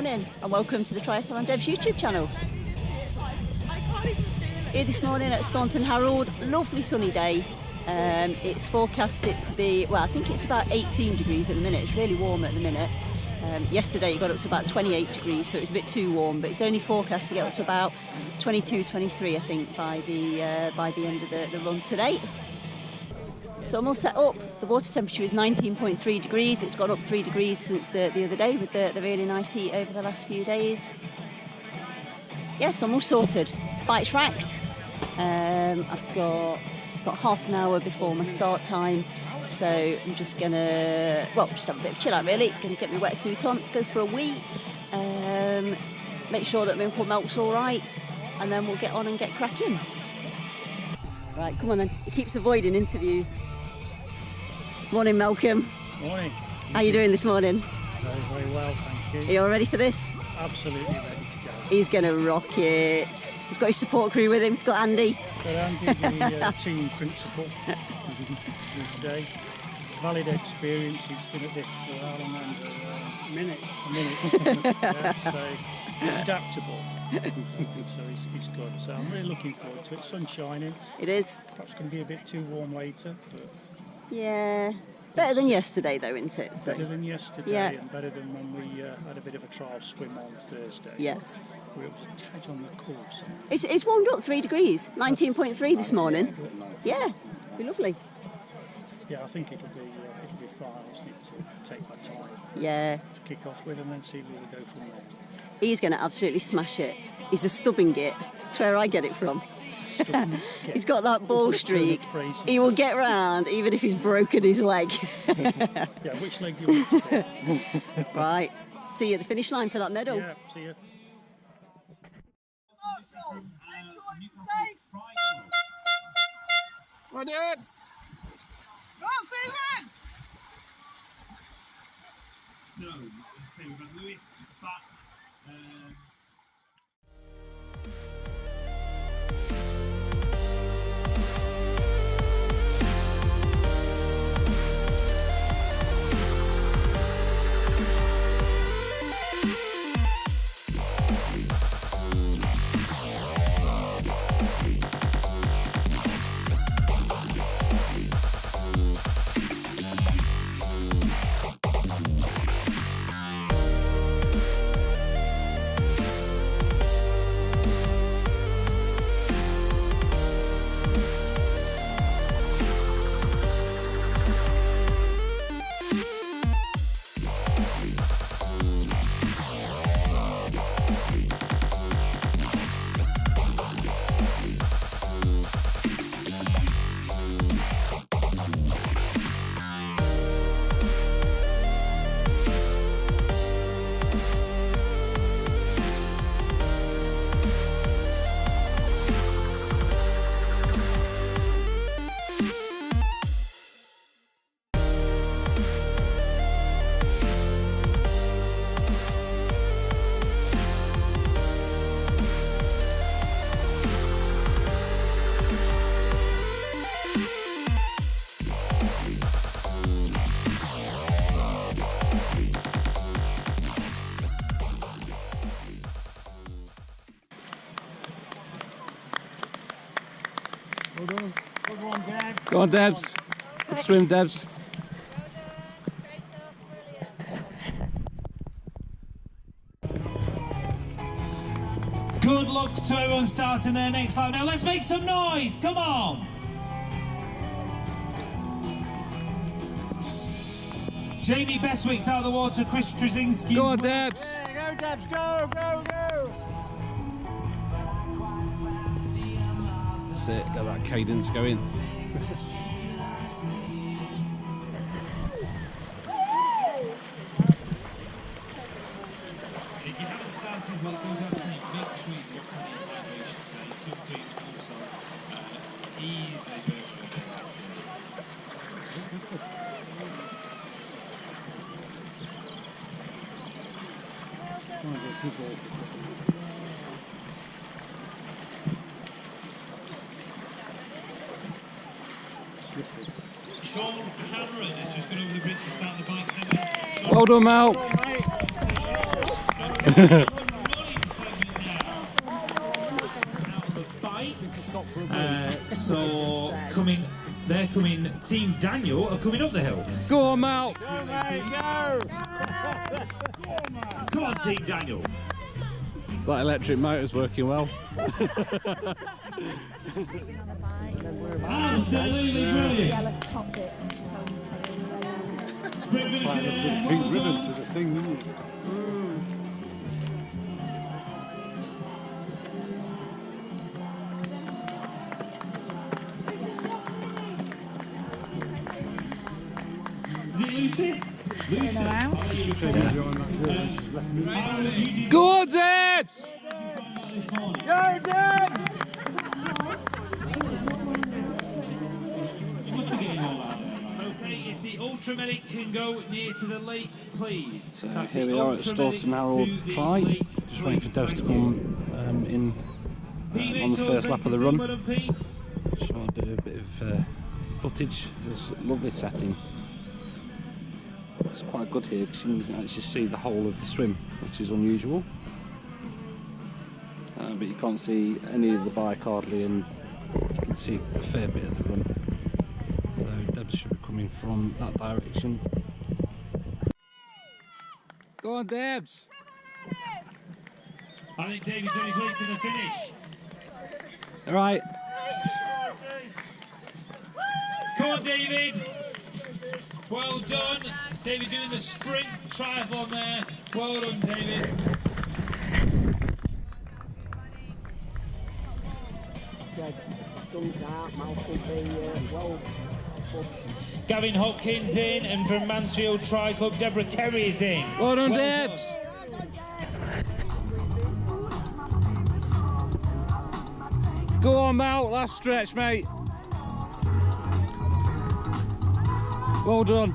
morning and welcome to the Triathlon Devs YouTube channel. Here this morning at Staunton Harold, lovely sunny day. It's forecasted to be, well, I think it's about 18 degrees at the minute. It's really warm at the minute. Yesterday it got up to about 28 degrees, so it's a bit too warm, but it's only forecast to get up to about 22, 23, I think, by the end of the run today. So I'm all set up. The water temperature is 19.3 degrees. It's gone up 3 degrees since the other day with the really nice heat over the last few days. Yeah, so I'm all sorted. Bike's racked. I've got half an hour before my start time. So I'm just gonna, just have a bit of chill out really. Gonna get my wetsuit on, go for a wee, make sure that my input milk's all right, and then we'll get on and get cracking. Right, come on then. He keeps avoiding interviews. Morning, Malcolm. Morning. How are you doing this morning? Very, very well, thank you. Are you all ready for this? Absolutely ready to go. He's going to rock it. He's got his support crew with him. He's got Andy. Got Andy, the team principal today. Valid experience. He's been at this for how long? A minute. Yeah, so he's adaptable. So he's good. So I'm really looking forward to it. Sun's shining. It is. Perhaps going to be a bit too warm later, but yeah. Better than yesterday though, isn't it? So. Better than yesterday, yeah. And better than when we had a bit of a trial swim on Thursday. Yes. We were tight on the course. It's warmed up 3 degrees, 19.3 this morning. Yeah, it'll be lovely. Yeah, I think it'll be fine. I just need to take my time. Yeah. To kick off with and then see where we go from there. He's going to absolutely smash it. He's a stubbing git. That's where I get it from. He's got that ball streak. He will get round even if he's broken his leg. Yeah, which leg do you want to get? Right. See you at the finish line for that medal. Yeah, see you. What else? Go on, Susan! So we've got Lewis back. Go on, Debs. Good swim, Debs. Good luck to everyone starting their next lap. Now let's make some noise. Come on. Jamie Bestwick's out of the water. Chris Trzynski. Go on, Debs. Yeah, go, Debs, go, go, go! That's it. Got that cadence going. If you haven't started, well, it goes out saying make sure you've got plenty of hydration today. Sunscreen also easily burn the bacteria. Sean Cameron has just gone over the bridge to start the bike centre. Well done, Mal. So they're coming. Team Daniel are coming up the hill. Go on, Mal. Go, mate, go! Come on, Team Daniel. That electric motor's working well. Absolutely brilliant. Pink ribbon to the thing, isn't it? Lucy? Go on, Debs! Go, Dad! You must be getting all out there. Okay, if the ultramedic can go near to the lake, please. So here we are at Staunton Harold Tri. Just waiting for Debs to come in on the first lap of the run. Just want to do a bit of footage of this lovely setting. It's quite good here because you can actually see the whole of the swim, which is unusual. But you can't see any of the bike hardly, and you can see a fair bit of the run. So Debs should be coming from that direction. Go on, Debs! I think David's on his way to the finish. All right. Come on, David. Well done. David doing the sprint triathlon there. Well done, David. Gavin Hopkins in, and from Mansfield Tri Club, Deborah Kerry is in. Well done, Debs! Go on, Mal, last stretch, mate. Well done.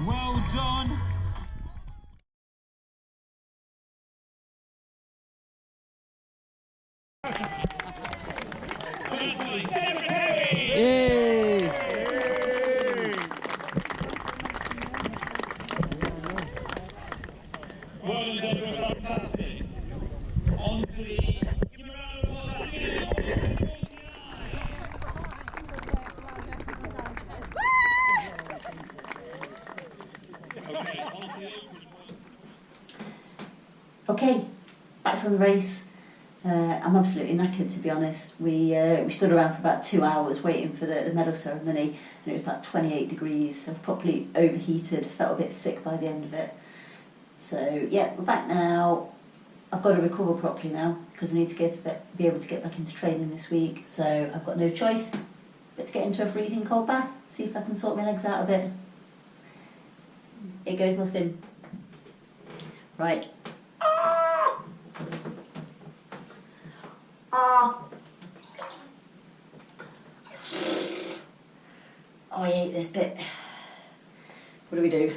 Well done. Yay! Well done, Deborah. Fantastic. On to the... Give me a round of applause. Okay, on to the open point. Okay, back from the race. I'm absolutely knackered, to be honest. We stood around for about 2 hours waiting for the medal ceremony, and it was about 28 degrees, so properly overheated, felt a bit sick by the end of it. So yeah, we're back now. I've got to recover properly now because I need to be able to get back into training this week, so I've got no choice but to get into a freezing cold bath, see if I can sort my legs out a bit. Here goes nothing. Right. Oh, I hate this bit. What do we do?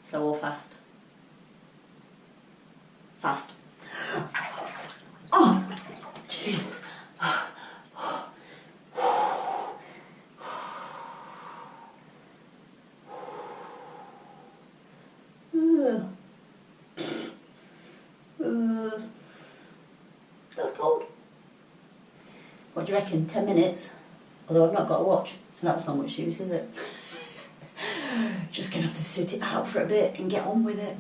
Slow or fast? Fast. Oh, Jesus. That's cold. What do you reckon? 10 minutes? Although I've not got a watch, so that's not much use, is it? Just gonna have to sit it out for a bit and get on with it.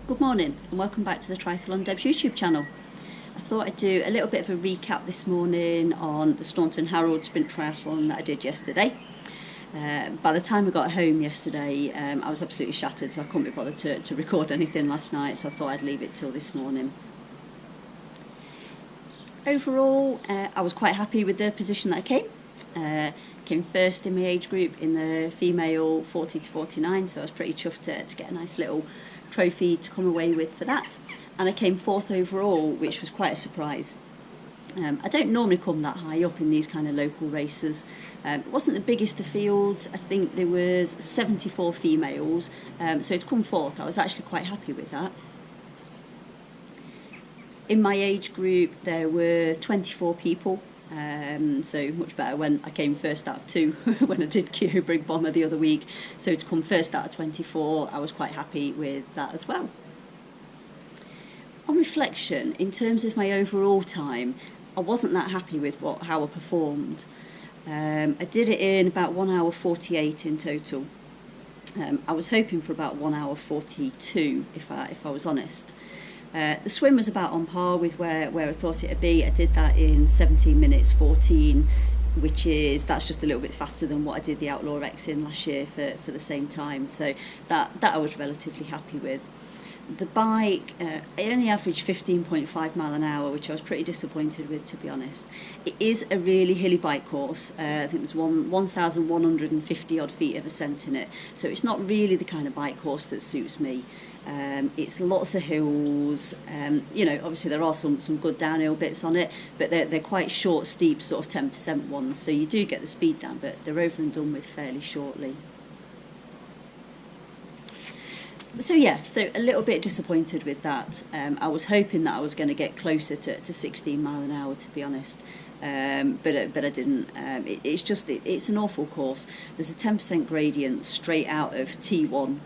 Good morning and welcome back to the Triathlon Debs YouTube channel. I thought I'd do a little bit of a recap this morning on the Staunton Harold Sprint Triathlon that I did yesterday. By the time I got home yesterday, I was absolutely shattered, so I couldn't be bothered to record anything last night, so I thought I'd leave it till this morning. Overall, I was quite happy with the position that I came. Came first in my age group in the female 40 to 49, so I was pretty chuffed to get a nice little trophy to come away with for that. And I came fourth overall, which was quite a surprise. I don't normally come that high up in these kind of local races. It wasn't the biggest of fields. I think there was 74 females, so to come fourth, I was actually quite happy with that. In my age group, there were 24 people, so much better when I came first out of 2 when I did Keogh Brig Bomber the other week. So to come first out of 24, I was quite happy with that as well. On reflection, in terms of my overall time, I wasn't that happy with how I performed. I did it in about 1 hour 48 in total. I was hoping for about 1 hour 42, if I was honest. The swim was about on par with where I thought it'd be. I did that in 17 minutes 14, that's just a little bit faster than what I did the Outlaw X in last year for the same time. So that I was relatively happy with. The bike, I only averaged 15.5 mile an hour, which I was pretty disappointed with, to be honest. It is a really hilly bike course. I think there's 1,150 odd feet of ascent in it, so it's not really the kind of bike course that suits me. It's lots of hills. Obviously there are some good downhill bits on it, but they're quite short, steep, sort of 10% ones, so you do get the speed down, but they're over and done with fairly shortly. So a little bit disappointed with that. I was hoping that I was going to get closer to 16 mile an hour, to be honest, but I didn't. It's an awful course. There's a 10% gradient straight out of T1,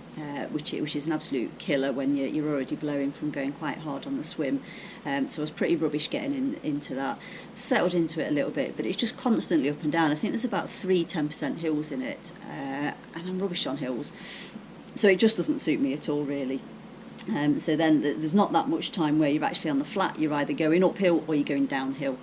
which is an absolute killer when you're already blowing from going quite hard on the swim. So I was pretty rubbish getting into that. Settled into it a little bit, but it's just constantly up and down. I think there's about 3 10% hills in it, and I'm rubbish on hills. So it just doesn't suit me at all, really. So then there's not that much time where you're actually on the flat. You're either going uphill or you're going downhill.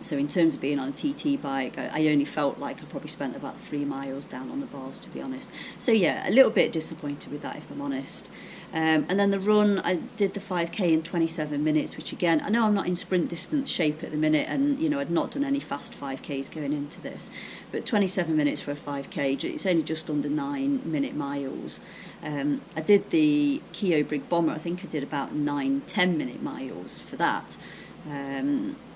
So in terms of being on a TT bike, I only felt like I probably spent about 3 miles down on the bars, to be honest. So a little bit disappointed with that, if I'm honest. And then the run, I did the 5k in 27 minutes, which again, I know I'm not in sprint distance shape at the minute, and I'd not done any fast 5ks going into this, but 27 minutes for a 5k, it's only just under 9-minute miles. I did the Keogh Brig Bomber, I think I did about 9-10 minute miles for that.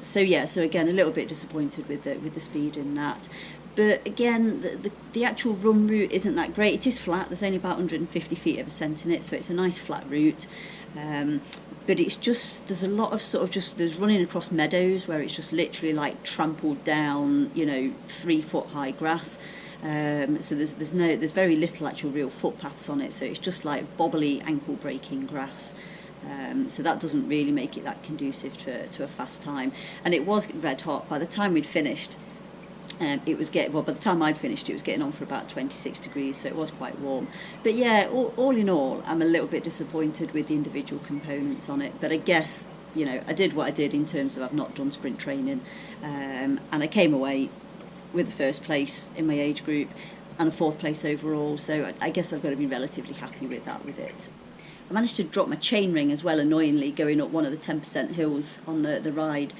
So again, a little bit disappointed with the speed in that. But again, the actual run route isn't that great. It is flat. There's only about 150 feet of ascent in it, so it's a nice flat route. But it's just, there's a lot of there's running across meadows where it's just literally like trampled down, 3 foot high grass. So there's very little actual real footpaths on it. So it's just like bobbly, ankle breaking grass. So that doesn't really make it that conducive to a fast time. And it was red hot by the time we'd finished. By the time I'd finished, it was getting on for about 26 degrees, so it was quite warm. But all in all, I'm a little bit disappointed with the individual components on it. But I guess, I did what I did in terms of I've not done sprint training, and I came away with the 1st place in my age group and a 4th place overall. So I guess I've got to be relatively happy with it. I managed to drop my chainring as well, annoyingly, going up one of the 10% hills on the ride.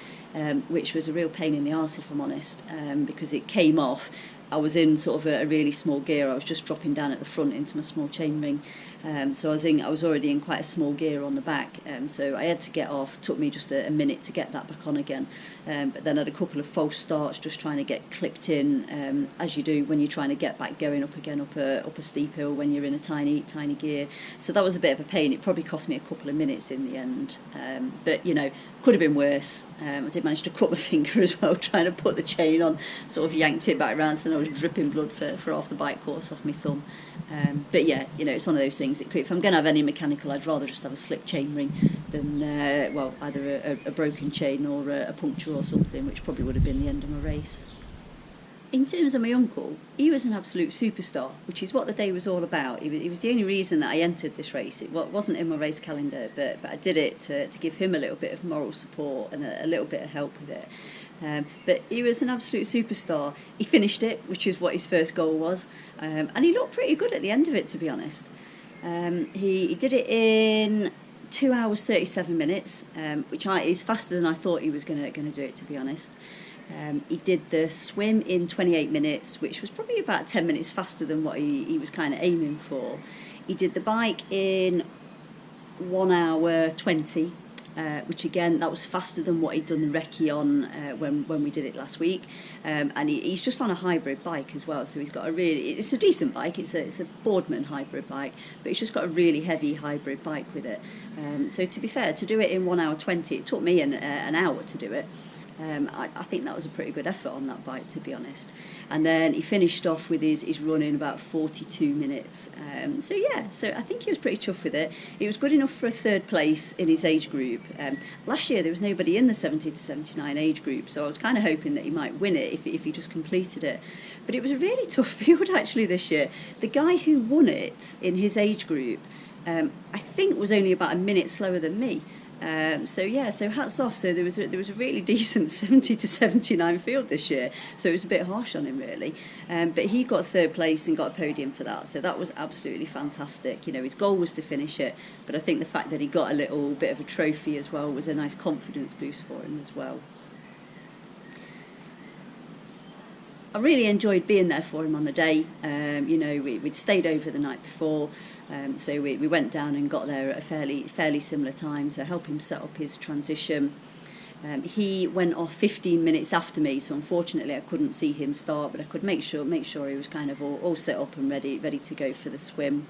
Which was a real pain in the arse, if I'm honest, because it came off. I was in sort of a really small gear. I was just dropping down at the front into my small chainring. So I was already in quite a small gear on the back. So I had to get off. It took me just a minute to get that back on again. But then I had a couple of false starts just trying to get clipped in, as you do when you're trying to get back going up again up a steep hill when you're in a tiny gear. So that was a bit of a pain. It probably cost me a couple of minutes in the end. But could have been worse. I did manage to cut my finger as well, trying to put the chain on, sort of yanked it back around, so then I was dripping blood for half the bike course off my thumb. But it's one of those things. If I'm going to have any mechanical, I'd rather just have a slip chain ring than, either a broken chain or a puncture or something, which probably would have been the end of my race. In terms of my uncle, he was an absolute superstar, which is what the day was all about. He was the only reason that I entered this race. It wasn't in my race calendar, but I did it to give him a little bit of moral support and a little bit of help with it. But he was an absolute superstar. He finished it, which is what his first goal was, and he looked pretty good at the end of it, to be honest. He did it in 2 hours 37 minutes, which is faster than I thought he was going to do it, to be honest. He did the swim in 28 minutes, which was probably about 10 minutes faster than what he was kind of aiming for. He did the bike in 1 hour 20, which again, that was faster than what he'd done the recce on when we did it last week. And he's just on a hybrid bike as well, so he's got it's a decent bike, it's a Boardman hybrid bike, but he's just got a really heavy hybrid bike with it. So to be fair, to do it in 1 hour 20, it took me an hour to do it. I think that was a pretty good effort on that bike, to be honest. And then he finished off with his run in about 42 minutes. So I think he was pretty chuffed with it. It was good enough for a 3rd place in his age group. Last year there was nobody in the 70 to 79 age group, so I was kind of hoping that he might win it if he just completed it. But it was a really tough field actually this year. The guy who won it in his age group, I think was only about a minute slower than me. So hats off. So there was a really decent 70 to 79 field this year, so it was a bit harsh on him really, but he got 3rd place and got a podium for that, so that was absolutely fantastic. You know, his goal was to finish it, but I think the fact that he got a little bit of a trophy as well was a nice confidence boost for him as well. I really enjoyed being there for him on the day. You know, we'd stayed over the night before, so we went down and got there at a fairly similar time to help him set up his transition. He went off 15 minutes after me, so unfortunately I couldn't see him start, but I could make sure he was kind of all set up and ready to go for the swim.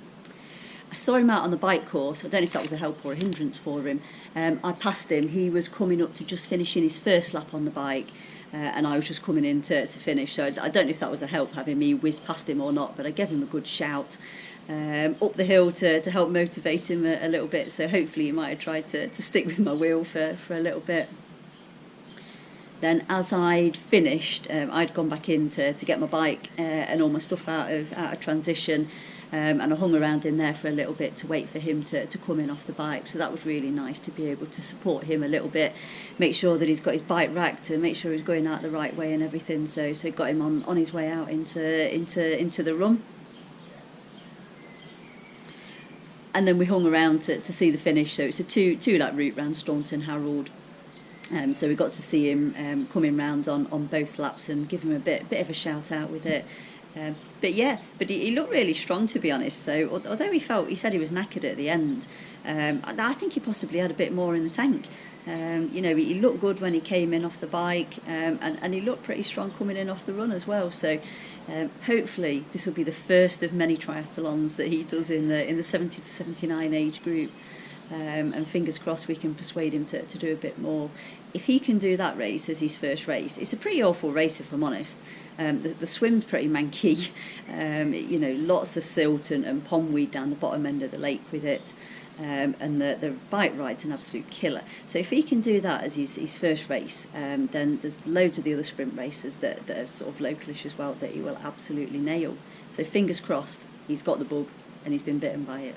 I saw him out on the bike course. I don't know if that was a help or a hindrance for him. I passed him. He was coming up to just finishing his first lap on the bike, and I was just coming in to finish. So I don't know if that was a help having me whiz past him or not, but I gave him a good shout up the hill to help motivate him a little bit. So hopefully he might have tried to stick with my wheel for a little bit. Then as I'd finished, I'd gone back in to get my bike and all my stuff out of transition. And I hung around in there for a little bit to wait for him to come in off the bike. So that was really nice to be able to support him a little bit, make sure that he's got his bike racked and make sure he's going out the right way and everything. So got him on his way out into the run. And then we hung around to see the finish. So it's a two lap route round Staunton Harold. So we got to see him coming round on both laps and give him a bit of a shout out with it. But he looked really strong, to be honest. So although he said he was knackered at the end, I think he possibly had a bit more in the tank. You know, he looked good when he came in off the bike, and he looked pretty strong coming in off the run as well. So hopefully this will be the first of many triathlons that he does in the 70 to 79 age group. And fingers crossed we can persuade him to do a bit more. If he can do that race as his first race, it's a pretty awful race if I'm honest. The swim's pretty manky, you know, lots of silt and pondweed down the bottom end of the lake with it, and the bike ride's an absolute killer. So if he can do that as his first race, then there's loads of the other sprint races that are sort of localish as well that he will absolutely nail. So fingers crossed he's got the bug and he's been bitten by it.